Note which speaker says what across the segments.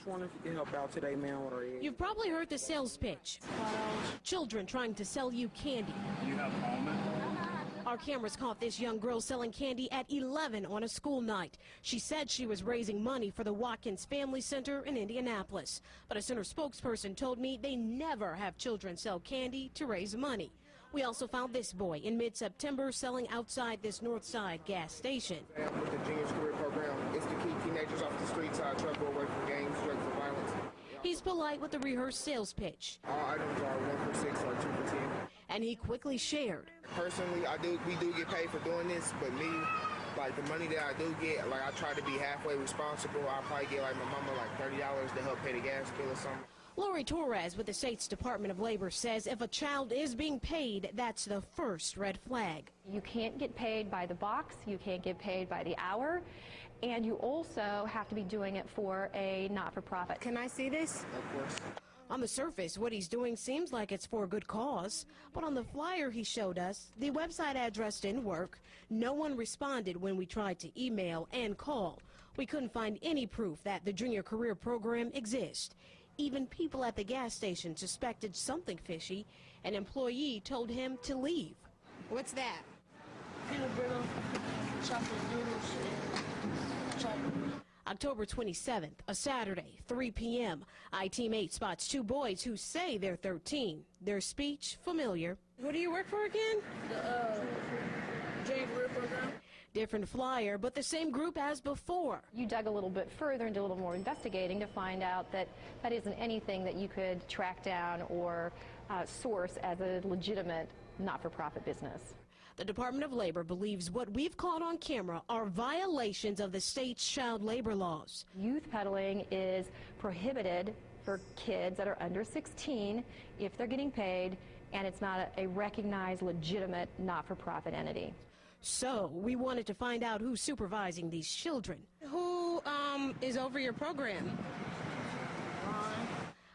Speaker 1: Just wondering if you can help out today, man.
Speaker 2: You've probably heard the sales pitch. Children trying to sell you candy.
Speaker 3: Do you have almond?
Speaker 2: Our cameras caught this young girl selling candy at 11 on a school night. She said she was raising money for the Watkins Family Center in Indianapolis. But a center spokesperson told me they never have children sell candy to raise money. We also found this boy in mid-September selling outside this Northside gas station.
Speaker 4: With the Juniors Career Program, it's to keep teenagers off the streets, trouble away from gangs, drugs, and violence.
Speaker 2: He's polite with the rehearsed sales pitch.
Speaker 4: All items are 1 for 6 or 2 for 10.
Speaker 2: And he quickly shared.
Speaker 4: Personally, we do get paid for doing this, but me, like the money that I do get, like I try to be halfway responsible. I probably get like my mama like $30 to help pay the gas bill or something.
Speaker 2: Lori Torres with the state's Department of Labor says if a child is being paid, that's the first red flag.
Speaker 5: You can't get paid by the box, you can't get paid by the hour, and you also have to be doing it for a not-for-profit.
Speaker 2: Can I see this?
Speaker 4: Of course.
Speaker 2: On the surface, what he's doing seems like it's for a good cause, but on the flyer he showed us, the website address didn't work. No one responded when we tried to email and call. We couldn't find any proof that the Junior Career Program exists. Even people at the gas station suspected something fishy. An employee told him to leave. What's that?
Speaker 1: Peanut brittle, chocolate noodles, chocolate.
Speaker 2: October 27th, a Saturday, 3 p.m. I-Team 8 spots two boys who say they're 13. Their speech familiar. Who do you work for again?
Speaker 1: The Junior Career Program.
Speaker 2: Different flyer, but the same group as before.
Speaker 5: You dug a little bit further and did a little more investigating to find out that that isn't anything that you could track down or source as a legitimate not-for-profit business.
Speaker 2: The Department of Labor believes what we've caught on camera are violations of the state's child labor laws.
Speaker 5: Youth peddling is prohibited for kids that are under 16 if they're getting paid, and it's not a recognized, legitimate, not-for-profit entity.
Speaker 2: So we wanted to find out who's supervising these children. Who is over your program?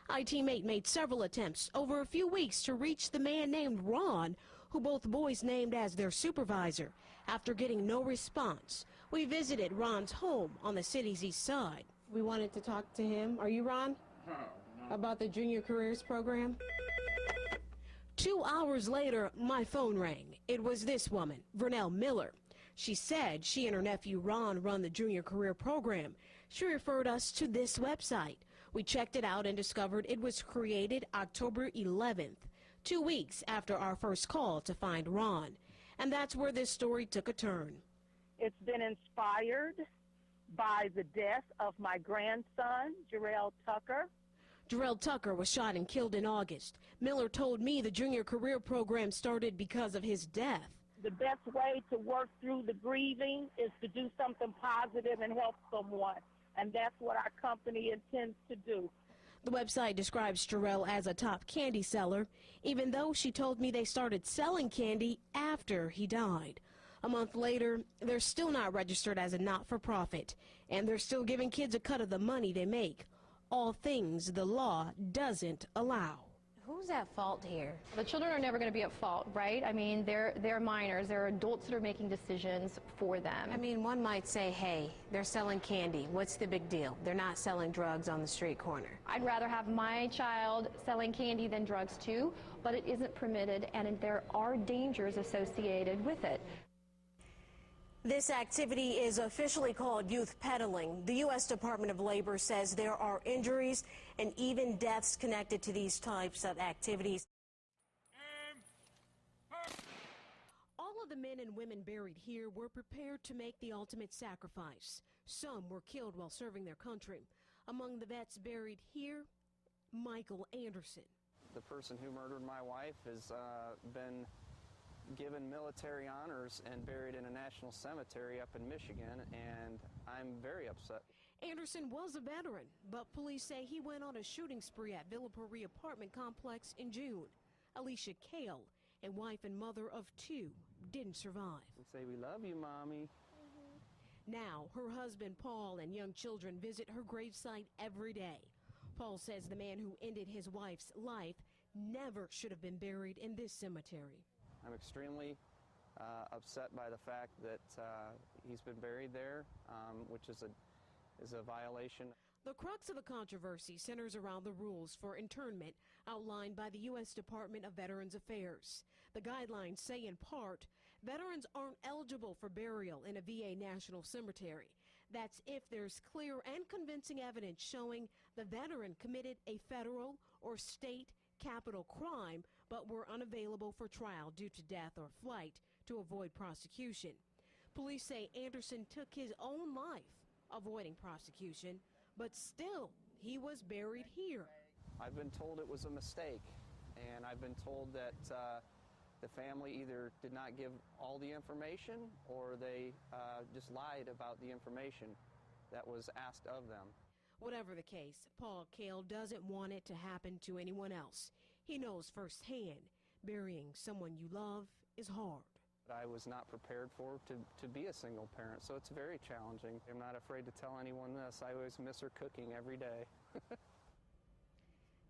Speaker 2: I-Team 8 made several attempts over a few weeks to reach the man named Ron, who both boys named as their supervisor. After getting no response, we visited Ron's home on the city's east side. We wanted to talk to him. Are you Ron?
Speaker 3: No.
Speaker 2: About the Junior Careers Program? 2 hours later, my phone rang. It was this woman, Vernell Miller. She said she and her nephew Ron run the Junior Career Program. She referred us to this website. We checked it out and discovered it was created October 11th, 2 weeks after our first call to find Ron. And that's where this story took a turn.
Speaker 6: It's been inspired by the death of my grandson, Jarrell Tucker.
Speaker 2: Jarrell Tucker was shot and killed in August. Miller told me the Junior Career Program started because of his death.
Speaker 6: The best way to work through the grieving is to do something positive and help someone. And that's what our company intends to do.
Speaker 2: The website describes Jarrell as a top candy seller, even though she told me they started selling candy after he died. A month later, they're still not registered as a not-for-profit, and they're still giving kids a cut of the money they make. All things the law doesn't allow.
Speaker 7: Who's at fault here?
Speaker 5: The children are never going to be at fault, right? I mean, they're minors. They're adults that are making decisions for them.
Speaker 7: I mean, one might say, hey, they're selling candy. What's the big deal? They're not selling drugs on the street corner.
Speaker 5: I'd rather have my child selling candy than drugs too, but it isn't permitted, and there are dangers associated with it.
Speaker 2: This activity is officially called youth peddling. The U.S. Department of Labor says there are injuries and even deaths connected to these types of activities. All of the men and women buried here were prepared to make the ultimate sacrifice. Some were killed while serving their country. Among the vets buried here, Michael Anderson.
Speaker 8: The person who murdered my wife has been given military honors and buried in a national cemetery up in Michigan, and I'm very upset.
Speaker 2: Anderson was a veteran, but police say he went on a shooting spree at Villa Puri apartment complex in June. Alicia Kale, a wife and mother of two, didn't survive.
Speaker 8: We say, we love you, Mommy.
Speaker 2: Now, her husband Paul and young children visit her gravesite every day. Paul says the man who ended his wife's life never should have been buried in this cemetery.
Speaker 8: I'm extremely upset by the fact that he's been buried there, which is a violation.
Speaker 2: The crux of the controversy centers around the rules for internment outlined by the U.S. Department of Veterans Affairs. The guidelines say, in part, veterans aren't eligible for burial in a VA national cemetery. That's if there's clear and convincing evidence showing the veteran committed a federal or state capital crime but were unavailable for trial due to death or flight to avoid prosecution. Police say Anderson took his own life avoiding prosecution, but still, he was buried here.
Speaker 8: I've been told it was a mistake, and I've been told that the family either did not give all the information or they just lied about the information that was asked of them.
Speaker 2: Whatever the case, Paul Kale doesn't want it to happen to anyone else. He knows firsthand burying someone you love is hard.
Speaker 8: I was not prepared for to be a single parent, so it's very challenging. I'm not afraid to tell anyone this. I always miss her cooking every day.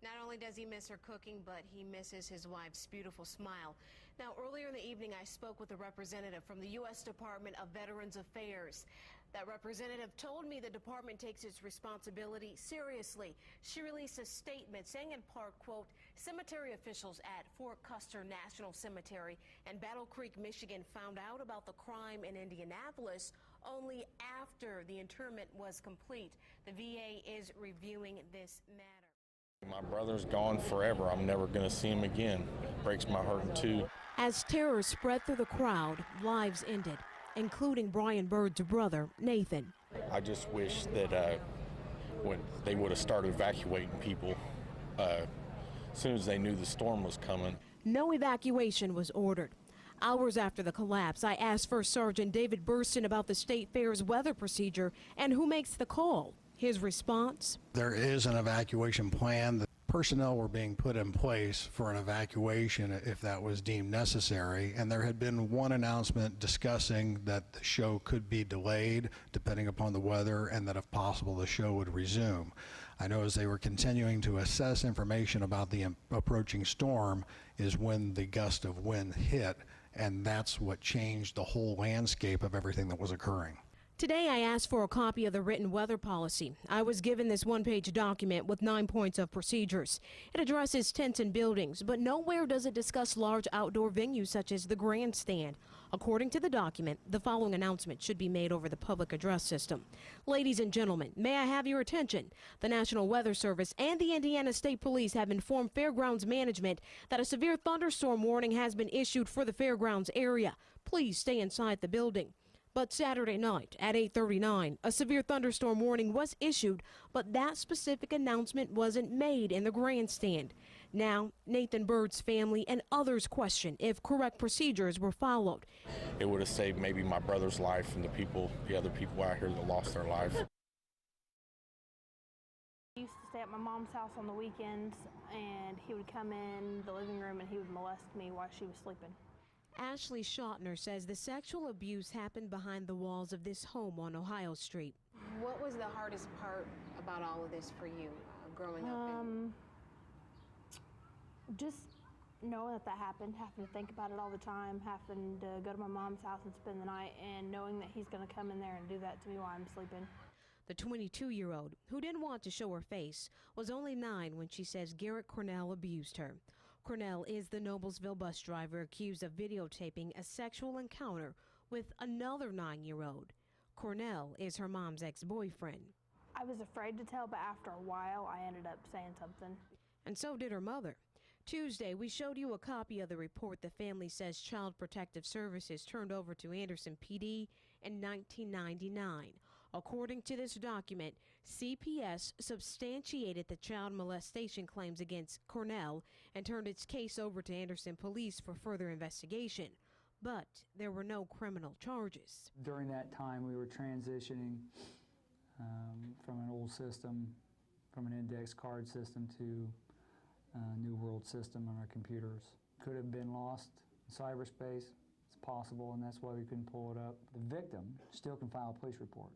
Speaker 7: Not only does he miss her cooking, but he misses his wife's beautiful smile. Now, earlier in the evening, I spoke with a representative from the U.S. Department of Veterans Affairs. That representative told me the department takes its responsibility seriously. She released a statement saying in part, quote, cemetery officials at Fort Custer National Cemetery and Battle Creek, Michigan found out about the crime in Indianapolis only after the interment was complete. The VA is reviewing this matter.
Speaker 3: My brother's gone forever. I'm never going to see him again. Breaks my heart in two.
Speaker 2: As terror spread through the crowd, lives ended, including Brian Bird's brother, Nathan.
Speaker 3: I just wish that when they would have started evacuating people as soon as they knew the storm was coming.
Speaker 2: No evacuation was ordered. Hours after the collapse, I asked First Sergeant David Burston about the State Fair's weather procedure and who makes the call. His response?
Speaker 9: There is an evacuation plan. The personnel were being put in place for an evacuation if that was deemed necessary, and there had been one announcement discussing that the show could be delayed depending upon the weather, and that if possible the show would resume. I know as they were continuing to assess information about the approaching storm is when the gust of wind hit, and that's what changed the whole landscape of everything that was occurring.
Speaker 2: Today, I asked for a copy of the written weather policy. I was given this one-page document with 9 points of procedures. It addresses tents and buildings, but nowhere does it discuss large outdoor venues such as the grandstand. According to the document, the following announcement should be made over the public address system. Ladies and gentlemen, may I have your attention? The National Weather Service and the Indiana State Police have informed Fairgrounds Management that a severe thunderstorm warning has been issued for the Fairgrounds area. Please stay inside the building. But Saturday night at 8:39, a severe thunderstorm warning was issued, but that specific announcement wasn't made in the grandstand. Now, Nathan Bird's family and others question if correct procedures were followed.
Speaker 3: It would have saved maybe my brother's life and the other people out here that lost their life.
Speaker 10: I used to stay at my mom's house on the weekends, and he would come in the living room and he would molest me while she was sleeping.
Speaker 2: Ashley Schottner says the sexual abuse happened behind the walls of this home on Ohio Street.
Speaker 7: What was the hardest part about all of this for you growing up?
Speaker 10: Just knowing that happened, having to think about it all the time, having to go to my mom's house and spend the night, and knowing that he's going to come in there and do that to me while I'm sleeping.
Speaker 2: The 22-year-old, who didn't want to show her face, was only 9 when she says Garrett Cornell abused her. Cornell is the Noblesville bus driver accused of videotaping a sexual encounter with another 9-year-old. Cornell is her mom's ex-boyfriend.
Speaker 10: I was afraid to tell, but after a while I ended up saying something.
Speaker 2: And so did her mother. Tuesday, we showed you a copy of the report the family says Child Protective Services turned over to Anderson PD in 1999. According to this document, CPS substantiated the child molestation claims against Cornell and turned its case over to Anderson Police for further investigation. But there were no criminal charges.
Speaker 11: During that time, we were transitioning from an old system, from an index card system to a New World system on our computers. Could have been lost in cyberspace. It's possible, and that's why we couldn't pull it up. The victim still can file a police report.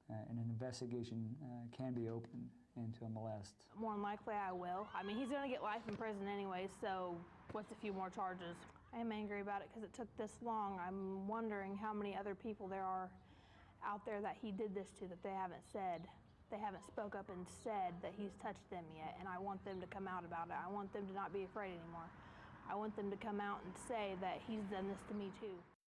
Speaker 11: And an investigation can be opened into a molest.
Speaker 10: More than likely I will. I mean, he's going to get life in prison anyway, so what's a few more charges? I am angry about it because it took this long. I'm wondering how many other people there are out there that he did this to that they haven't said. they haven't spoke up and said that he's touched them yet, and I want them to come out about it. I want them to not be afraid anymore. I want them to come out and say that he's done this to me too.